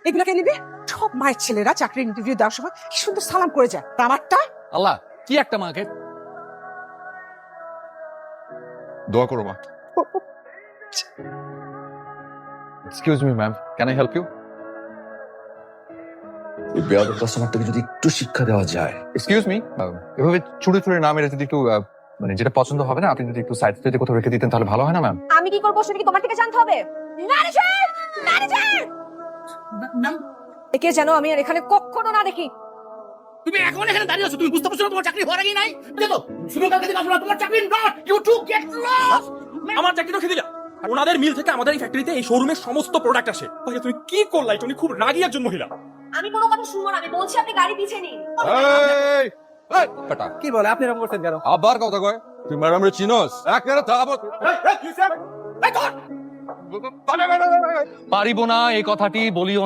এগুলোকে নিবি? সব মায়ের ছেলেরা চাকরির ইন্টারভিউ দেওয়ার সময় কি সুন্দর সালাম করে যায়, আর আমারটা আল্লাহ কি একটা মাকে। দোয়া করো মা। Excuse me ma'am, can I help you? এই বেয়াদব কাস্টমারটাকে যদি একটু শিক্ষা দেওয়া যায়। এক্সকিউজ মি, এভাবে ছুড়ে ছুড়ে না মেরে যদি একটু মানে যেটা পছন্দ হবে না আপনি যদি একটু সাইড থেকে কোথাও রেখে দিতেন তাহলে ভালো হয় না ম্যাম? আমি কি করবো সেটা কি তোমার থেকে জানতে হবে? ম্যানেজার, ম্যানেজার, একে যেন আমি আর এখানে কখনো না দেখি। তুমি এখন এখানে দাঁড়িয়ে আছো, তুমি বুঝতে পারছো না তোমার চাকরি হওয়ার আগেই নাই? দেখো শুনে কালকে থেকে আসলে তোমার চাকরি not, you to get loss. আমার চাকরি রেখে দিলা, আর ওনাদের মিল থেকে আমাদের এই ফ্যাক্টরিতে এই শোরুমের সমস্ত প্রোডাক্ট আসে। ভাইয়া তুমি কি করলা? এটা উনি খুব রাগী একজন মহিলা। আমি কোনো কথা শুনবো না, আমি বলছি আপনি গাড়ি পিছিয়ে নিন। এই এই বেটা কি বলে আপনি এরকম করছেন কেন? আবার কথা কয়, তুই ম্যাডাম রে চিনোস? এক না থামো। পারিব না এই কথাটি বলিও